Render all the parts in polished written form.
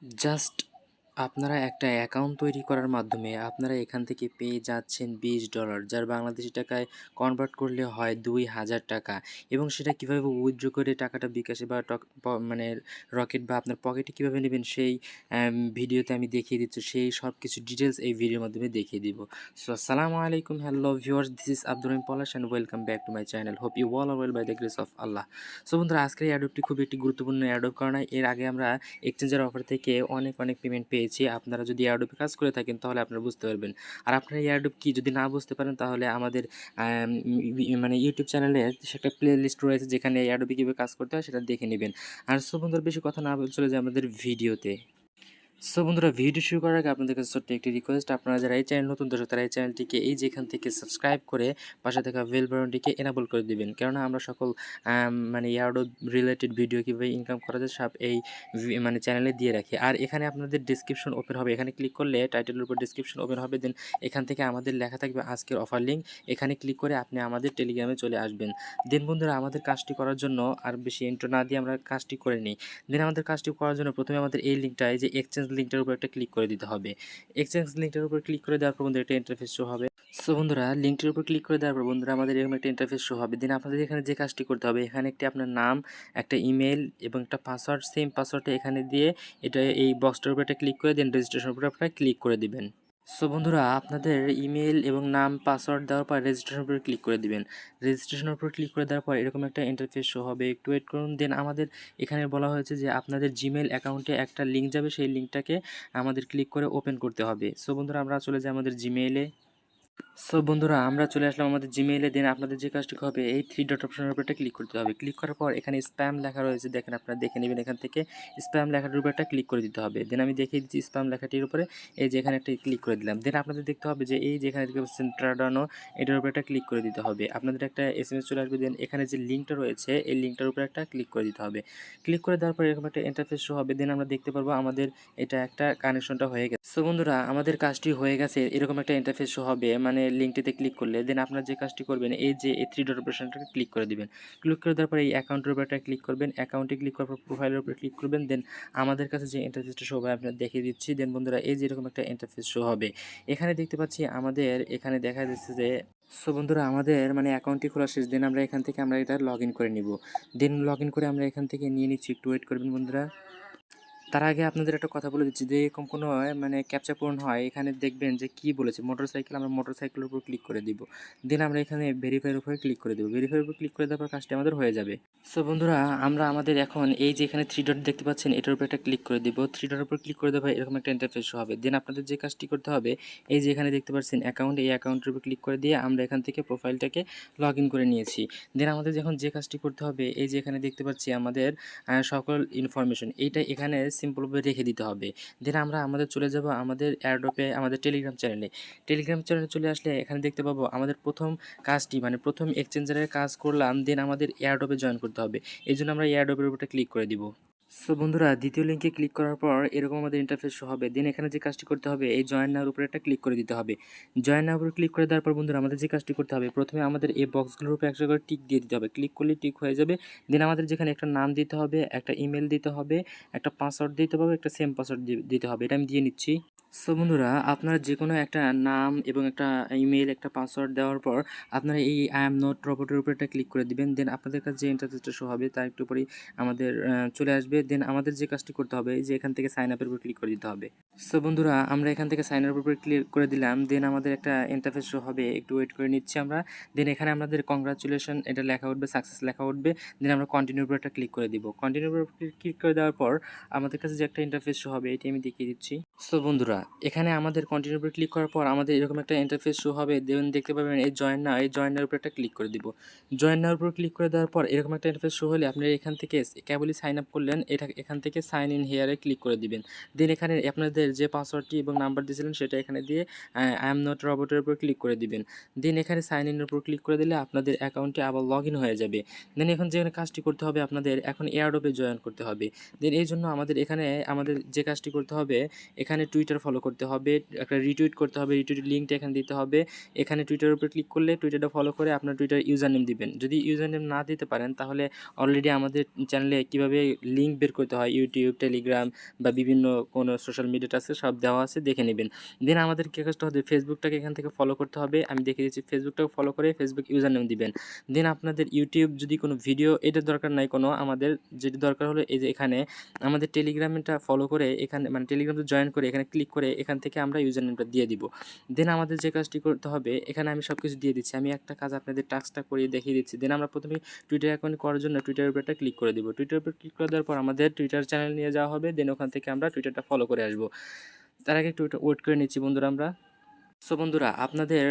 Just আপনারা একটা account তৈরি করার মাধ্যমে আপনারা এখান থেকে পেয়ে যাচ্ছেন $20, যার বাংলাদেশী টাকায় কনভার্ট করলে হয় ২,০০০ টাকা। এবং সেটা কীভাবে উইথড্র করে টাকাটা বিকাশে বা মানে রকেট বা আপনার পকেটে কীভাবে নেবেন সেই ভিডিওতে আমি দেখিয়ে দিচ্ছি। সেই সব কিছু ডিটেলস এই ভিডিওর মাধ্যমে দেখিয়ে দিব। সো আসসালামু আলাইকুম, hello viewers, this is Abdur Rahim Palash and welcome back to my channel. Hope you all are well by the grace of Allah. So বন্ধুরা, আজকের এই অ্যাডপটি খুবই একটি গুরুত্বপূর্ণ অ্যাডপ, কারণ এর আগে আমরা এক্সচেঞ্জের অফার থেকে অনেক পেমেন্ট পেয়েছি। আপনারা যদি এয়ারড্রপে কাজ করে থাকেন তাহলে আপনারা বুঝতে পারবেন। আর আপনারা এয়ারড্রপ কি যদি না বুঝতে পারেন তাহলে আমাদের মানে ইউটিউব চ্যানেলে একটা প্লে লিস্ট রয়েছে যেখানে এয়ারড্রপে কীভাবে কাজ করতে হয় সেটা দেখে নেবেন। আর সো বন্ধুরা, বেশি কথা না বলে চলে যায় আমাদের ভিডিওতে। সো বন্ধুরা, ভিডিও শুরু করার আগে আপনাদের কাছে ছোট্ট একটি রিকোয়েস্ট, আপনারা যারা এই চ্যানেল নতুন দর্শক তারা এই চ্যানেলটিকে যেখান থেকে সাবস্ক্রাইব করে পাশে থাকা বেল বাটনটিকে এনাবল করে দিবেন, কেননা আমরা সকল মানে এয়ারড্রপ রিলেটেড ভিডিও কীভাবে ইনকাম করা যায় সব এই মানে চ্যানেলে দিয়ে রাখি। আর এখানে আপনাদের ডিসক্রিপশন ওপেন হবে, এখানে ক্লিক করলে টাইটেলের উপর ডিসক্রিপশন ওপেন হবে, দেন এখান থেকে আমাদের লেখা থাকবে আজকের অফার লিঙ্ক, এখানে ক্লিক করে আপনি আমাদের টেলিগ্রামে চলে আসবেন। দেন বন্ধুরা, আমাদের কাজটি করার জন্য আর বেশি ইন্ট্রো না দিয়ে আমরা কাজটি করে নিই। দেন আমাদের কাজটি করার জন্য প্রথমে আমাদের এই লিঙ্কটা, এই যে এক্সচেঞ্জ লিঙ্কটার উপর একটা ক্লিক করে দিতে হবে। এক্সচেঞ্জ লিঙ্কটার উপর ক্লিক করে দেওয়ার পর বন্ধুরা একটা ইন্টারফেস শো হবে। সো বন্ধুরা, লিঙ্কটির উপর ক্লিক করে দেওয়ার পর বন্ধুরা আমাদের এরকম একটা ইন্টারফেস শো হবে। দেন আপনাদের এখানে যে কাজটি করতে হবে, এখানে একটি আপনার নাম, একটা ইমেল এবং একটা পাসওয়ার্ড, সেম পাসওয়ার্ডটা এখানে দিয়ে এটা এই বক্সটার উপর একটা ক্লিক করে দেন রেজিস্ট্রেশনের উপর আপনারা ক্লিক করে দিবেন। সো বন্ধুরা, আপনাদের ইমেল এবং নাম পাসওয়ার্ড দেওয়ার পর রেজিস্ট্রেশনের উপর ক্লিক করে দিবেন। রেজিস্ট্রেশনের উপর ক্লিক করে দেওয়ার পর এরকম একটা ইন্টারফেস শো হবে, একটু ওয়েট করুন। দেন আমাদের এখানে বলা হয়েছে যে আপনাদের জিমেল অ্যাকাউন্টে একটা লিঙ্ক যাবে, সেই লিঙ্কটাকে আমাদের ক্লিক করে ওপেন করতে হবে। সো বন্ধুরা, আমরা চলে যাই আমাদের জিমেইলে। সো বন্ধুরা, আমরা চলে আসলাম আমাদের জিমেইলে। দেন আপনাদের যে কাজটি হবে, এই 3 ডট অপশনের উপর একটা ক্লিক করতে হবে। ক্লিক করার পর এখানে স্প্যাম লেখা রয়েছে, দেখেন আপনারা দেখে নেবেন, এখান থেকে স্প্যাম লেখাটির উপর একটা ক্লিক করে দিতে হবে। দেন আমি দেখিয়ে দিচ্ছি স্প্যাম লেখাটির উপরে, এই যে এখানে একটা ক্লিক করে দিলাম। দেন আপনাদের দেখতে হবে যে এই যেখানে দেখতে পাচ্ছেন ট্রাডানো, এটার উপর একটা ক্লিক করে দিতে হবে। আপনাদের একটা এসএমএস চলে আসবে। দেন এখানে যে লিঙ্কটা রয়েছে এই লিঙ্কটার উপর একটা ক্লিক করে দিতে হবে। ক্লিক করে দেওয়ার পর এরকম একটা ইন্টারফেস শো হবে। দেন আমরা দেখতে পারবো আমাদের এটা একটা কানেকশনটা হয়ে গেছে। সো বন্ধুরা, আমাদের কাজটি হয়ে গেছে, এরকম একটা ইন্টারফেস শো হবে মানে লিঙ্কটিতে ক্লিক করলে। দেন আপনারা যে কাজটি করবেন, এই যে এই 3 ডট অপারেশনটাকে ক্লিক করে দিবেন। ক্লিক করে দেওয়ার পর এই অ্যাকাউন্টের উপর একটা ক্লিক করবেন। অ্যাকাউন্টে ক্লিক করার পর প্রোফাইলের উপর ক্লিক করবেন। দেন আমাদের কাছে যে ইন্টারফেসটা শো হবে আপনারা দেখিয়ে দিচ্ছি। দেন বন্ধুরা, এই যে এরকম একটা ইন্টারফেস শো হবে, এখানে দেখতে পাচ্ছি আমাদের এখানে দেখা যাচ্ছে যে সো বন্ধুরা, আমাদের মানে অ্যাকাউন্টটি খোলা শেষ। দেন আমরা এখান থেকে আমরা এটা লগ ইন করে নিব। দেন লগ ইন করে আমরা এখান থেকে নিয়ে নিচ্ছি, একটু ওয়েট করবেন বন্ধুরা। তার আগে আপনাদের একটা কথা বলে দিচ্ছি, যে এরকম কোনো মানে ক্যাপচা পূরণ হয়, এখানে দেখবেন যে কি বলেছে মোটরসাইকেল, আমরা মোটরসাইকেলের উপর ক্লিক করে দিব। দেন আমরা এখানে ভেরিফাইয়ের উপরে ক্লিক করে দেবো। ভেরিফাইয়ের উপর ক্লিক করে দেওয়ার পর কাজটি আমাদের হয়ে যাবে। সো বন্ধুরা, আমরা আমাদের এখন এই যে এখানে 3 ডট দেখতে পাচ্ছেন, এটার উপর একটা ক্লিক করে দিব। 3 ডটের উপর ক্লিক করে দেওয়া এরকম একটা ইন্টারফেস শো হবে। দেন আপনাদের যে কাজটি করতে হবে, এই যে এখানে দেখতে পাচ্ছেন অ্যাকাউন্ট, এই অ্যাকাউন্টের উপর ক্লিক করে দিয়ে আমরা এখান থেকে প্রোফাইলটাকে লগ ইন করে নিয়েছি। দেন আমাদের যখন যে কাজটি করতে হবে, এই যে এখানে দেখতে পাচ্ছি আমাদের সকল ইনফরমেশন, এইটা এখানে সিম্পলভাবে রেখে দিতে হবে। দেন আমরা আমাদের চলে যাব আমাদের এয়ারড্রপে, আমাদের টেলিগ্রাম চ্যানেলে। টেলিগ্রাম চ্যানেলে চলে আসলে এখানে দেখতে পাবো আমাদের প্রথম কাজটি মানে প্রথম এক্সচেঞ্জারের কাজ করলাম। দেন আমাদের এয়ারড্রপে জয়েন করতে হবে, এই জন্য আমরা এয়ারড্রপের উপরটা ক্লিক করে দিব। সো বন্ধুরা, দ্বিতীয় লিঙ্কে ক্লিক করার পর এরকম আমাদের ইন্টারফেস শো হবে। দেন এখানে যে কাজটি করতে হবে, এই জয়েন নাওর উপরে একটা ক্লিক করে দিতে হবে। জয়েন নাওর উপরে ক্লিক করে দেওয়ার পর বন্ধুরা, আমাদের যে কাজটি করতে হবে, প্রথমে আমাদের এই বক্সগুলোর উপরে একটা করে টিক দিয়ে দিতে হবে। ক্লিক করলে টিক হয়ে যাবে। দেন আমাদের যেখানে একটা নাম দিতে হবে, একটা ইমেল দিতে হবে, একটা পাসওয়ার্ড দিতে হবে, একটা সেম পাসওয়ার্ড দিতে হবে। এটা আমি দিয়ে নিচ্ছি। সো বন্ধুরা, আপনারা যে কোনো একটা নাম এবং একটা ইমেল, একটা পাসওয়ার্ড দেওয়ার পর আপনারা এই আই এম নট রোবটের উপরে একটা ক্লিক করে দিবেন। দেন আপনাদের কাছে যে ইন্টারফেসটা শো হবে তার একটু পরেই আমাদের চলে আসবে। দেন আমাদের যে কাজটি করতে হবে, যে এখান থেকে সাইন আপের উপর ক্লিক করে দিতে হবে। সো বন্ধুরা, আমরা এখান থেকে সাইন আপের উপর ক্লিক করে দিলাম। দেন আমাদের একটা ইন্টারফেস শো হবে, একটু ওয়েট করে নিচ্ছি আমরা। দেন এখানে আমাদের কংগ্রাচুলেশন এটা লেখা উঠবে, সাকসেস লেখা উঠবে। দেন আমরা কন্টিনিউর উপর একটা ক্লিক করে দিব। কন্টিনিউর উপর ক্লিক করে দেওয়ার পর আমাদের কাছে যে একটা ইন্টারফেস শো হবে, এটি আমি দেখিয়ে দিচ্ছি। সো বন্ধুরা, এখানে আমাদের কন্টিনিউর উপর ক্লিক করার পর আমাদের এরকম একটা ইন্টারফেস শো হবে। দেন দেখতে পাবেন এই জয়েন নাও, এই জয়েন নাওর উপর একটা ক্লিক করে দিব। জয়েন নাওর উপর ক্লিক করে দেওয়ার পর এরকম একটা ইন্টারফেস শো হলে আপনারা এখান থেকে কেবলই সাইন আপ করলেন, এটা এখান থেকে সাইন ইন হেয়ারে ক্লিক করে দিবেন। দেন এখানে আপনাদের যে পাসওয়ার্ডটি এবং নাম্বার দিয়েছিলেন সেটা এখানে দিয়ে আই এম নট রোবটের উপর ক্লিক করে দিবেন। দেন এখানে সাইন ইনের উপর ক্লিক করে দিলে আপনাদের অ্যাকাউন্টে আবার লগ ইন হয়ে যাবে। দেন এখন যেখানে কাজটি করতে হবে, আপনাদের এখন এয়ারড্রপে জয়েন করতে হবে। দেন এই জন্য আমাদের এখানে আমাদের যে কাজটি করতে হবে, এখানে টুইটার ফলো করতে হবে, একটা রিটুইট করতে হবে, রিটুইট লিঙ্কটা এখানে দিতে হবে। এখানে টুইটারের উপরে ক্লিক করলে টুইটারটা ফলো করে আপনার টুইটার ইউজার নেম দিবেন। যদি ইউজার নেম না দিতে পারেন তাহলে অলরেডি আমাদের চ্যানেলে কীভাবে লিঙ্ক বের করতে হয় ইউটিউব, টেলিগ্রাম বা বিভিন্ন কোনো সোশ্যাল মিডিয়াতে আছে সব দেওয়া আছে, দেখে নেবেন। দেন আমাদের কী কাজটা হবে, ফেসবুকটাকে এখান থেকে ফলো করতে হবে। আমি দেখে দিচ্ছি, ফেসবুকটাকে ফলো করে ফেসবুক ইউজার নেম দিবেন। দেন আপনাদের ইউটিউব যদি কোনো ভিডিও, এটার দরকার নাই কোনো, আমাদের যেটা দরকার হলো এই যে এখানে আমাদের টেলিগ্রামটা ফলো করে এখানে মানে টেলিগ্রামটা জয়েন করে এখানে ক্লিক করে এখান থেকে আমরা ইউজার নেমটা দিয়ে দিব। দেন আমাদের যে কাজটি করতে হবে, এখানে আমি সব কিছু দিয়ে দিচ্ছি। আমি একটা কাজ আপনাদের টাস্কটা করিয়ে দেখিয়ে দিচ্ছি। দেন আমরা প্রথমে টুইটার অ্যাকাউন্ট করার জন্য টুইটারের উপর একটা ক্লিক করে দিব। টুইটারের উপর ক্লিক করে দেওয়ার পর আমাদের টুইটার চ্যানেল নিয়ে যাওয়া হবে। দেন ওখান থেকে আমরা টুইটারটা ফলো করে আসবো। তার আগে একটু ওয়েট করে নিচ্ছি বন্ধুরা আমরা। সো বন্ধুরা, আপনাদের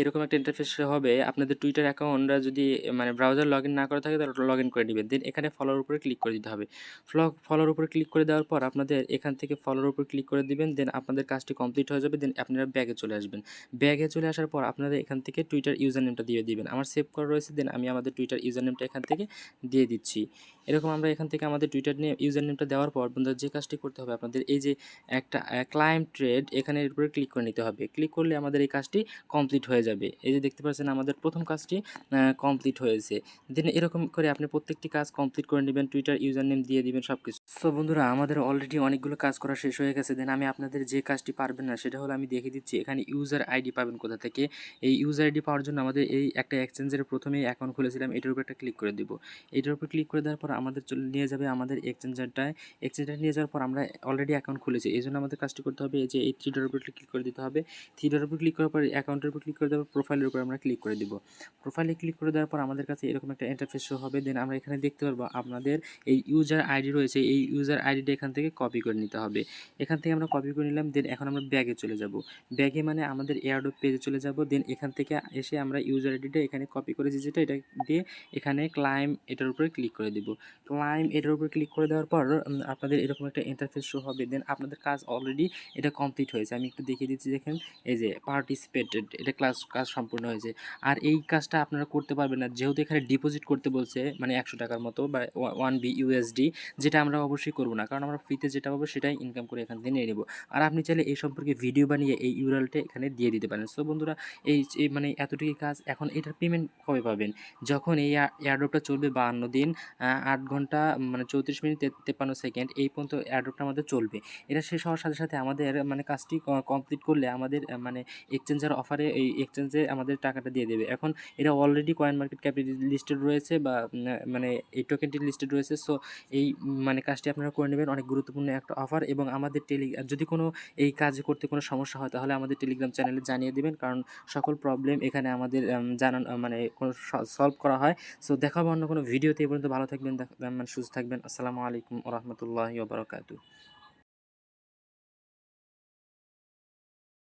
এরকম একটা ইন্টারফেস হবে। আপনাদের টুইটার অ্যাকাউন্টটা যদি মানে ব্রাউজার লগ ইন না করা থাকে তাহলে লগ ইন করে নেবেন। দেন এখানে ফলোর উপরে ক্লিক করে দিতে হবে। ফলোর উপরে ক্লিক করে দেওয়ার পর আপনাদের এখান থেকে ফলোর উপর ক্লিক করে দিবেন। দেন আপনাদের কাজটি কমপ্লিট হয়ে যাবে। দেন আপনারা ব্যাগে চলে আসবেন। ব্যাগে চলে আসার পর আপনাদের এখান থেকে টুইটার ইউজার নেমটা দিয়ে দিবেন। আমার সেভ করা রয়েছে। দেন আমি আমাদের টুইটার ইউজার নেমটা এখান থেকে দিয়ে দিচ্ছি। এরকম আমরা এখান থেকে আমাদের টুইটার ইউজার নেমটা দেওয়ার পর বন্ধুরা যে কাজটি করতে হবে, আপনাদের এই যে একটা ক্লায়েন্ট ট্রেড এখানে এর উপরে ক্লিক করে নিতে হবে। ক্লিক করলে আমাদের এই কাজটি কমপ্লিট হয়ে যাবে। এই যে দেখতে পাচ্ছেন আমাদের প্রথম কাজটি কমপ্লিট হয়েছে। দেন এরকম করে আপনি প্রত্যেকটি কাজ কমপ্লিট করে নেবেন, টুইটার ইউজার নেম দিয়ে দিবেন সব কিছু। সো বন্ধুরা, আমাদের অলরেডি অনেকগুলো কাজ করা শেষ হয়ে গেছে। দেন আমি আপনাদের যে কাজটি পারবেন না সেটা হলো আমি দেখিয়ে দিচ্ছি। এখানে ইউজার আইডি পাবেন কোথা থেকে। এই ইউজার আইডি পাওয়ার জন্য আমাদের এই একটা এক্সচেঞ্জের প্রথমেই অ্যাকাউন্ট খুলেছিলাম, এটার উপর একটা ক্লিক করে দিব। এটার উপর ক্লিক করে দেওয়ার পর আমাদের নিয়ে যাবে আমাদের এক্সচেঞ্জারটায়। নিয়ে যাওয়ার পর আমরা অলরেডি অ্যাকাউন্ট খুলেছি, এই জন্য আমাদের কাজটি করতে হবে যে এই থ্রি ডটের উপর ক্লিক করে দিতে হবে। থ্রি ডটের উপর ক্লিক করার পর অ্যাকাউন্টের উপর ক্লিক করে দেওয়ার পর প্রোফাইলের উপর আমরা ক্লিক করে দিব। প্রোফাইলে ক্লিক করে দেওয়ার পর আমাদের কাছে এরকম একটা ইন্টারফেস শো হবে। দেন আমরা এখানে দেখতে পারবো আপনাদের এই ইউজার আইডি রয়েছে, এই ইউজার আইডিটা এখান থেকে কপি করে নিতে হবে। এখান থেকে আমরা কপি করে নিলাম। দেন এখন আমরা ব্যাগে চলে যাব। ব্যাগে মানে আমাদের এয়ারড্রপ পেজে চলে যাব। দেন এখান থেকে এসে আমরা ইউজার আইডিটা এখানে কপি করেছি যেটা, এটা দিয়ে এখানে ক্লাইম এটার উপরে ক্লিক করে দিব। ক্লাইম এটার উপরে ক্লিক করে দেওয়ার পর আপনাদের এরকম একটা ইন্টারফেস শো হবে। দেন আপনাদের কাজ অলরেডি এটা কমপ্লিট হয়েছে। আমি একটু দেখিয়ে দিচ্ছি, দেখেন এই যে পার্টিসিপেটেড, এটা কাজ সম্পূর্ণ হয়েছে। আর এই কাজটা আপনারা করতে পারবেন না যেহেতু এখানে ডিপোজিট করতে বলছে, মানে 100 টাকার মতো বা 1 BUSD, যেটা আমরা অবশ্যই করবো না, কারণ আমরা ফ্রিতে যেটা পাবো সেটাই ইনকাম করে এখান থেকে নিয়ে নেব। আর আপনি চাইলে এই সম্পর্কে ভিডিও বানিয়ে এই ইউআরএলটা এখানে দিয়ে দিতে পারেন। সো বন্ধুরা, এই মানে এতটুকু কাজ। এখন এটার পেমেন্ট কবে পাবেন? যখন এই এয়ারড্রপটা চলবে 52 দিন 8 ঘন্টা মানে 34 মিনিট 53 সেকেন্ড এই পর্যন্ত এয়ারড্রপটা আমাদের চলবে। এটা শেষ হওয়ার সাথে সাথে আমাদের মানে কাজটি কমপ্লিট করলে আমাদের মানে এক্সচেঞ্জার অফারে এই এক্সচেঞ্জে আমাদের টাকাটা দিয়ে দেবে। এখন এটা অলরেডি কয়েন মার্কেট ক্যাপে লিস্টেড রয়েছে বা মানে এই টোকেনটি লিস্টেড রয়েছে। সো এই মানে কাজটি আপনারা করে নেবেন, অনেক গুরুত্বপূর্ণ একটা অফার। এবং আমাদের যদি কোনো এই কাজ করতে কোনো সমস্যা হয় তাহলে আমাদের টেলিগ্রাম চ্যানেলে জানিয়ে দেবেন, কারণ সকল প্রবলেম এখানে আমাদের জানান মানে কোনো সলভ করা হয়। সো দেখা হবে অন্য কোনো ভিডিওতে। এই পর্যন্ত ভালো থাকবেন, মানে সুস্থ থাকবেন। আসসালামু আলাইকুম ওয়া রাহমাতুল্লাহি ওয়া বারাকাতুহু।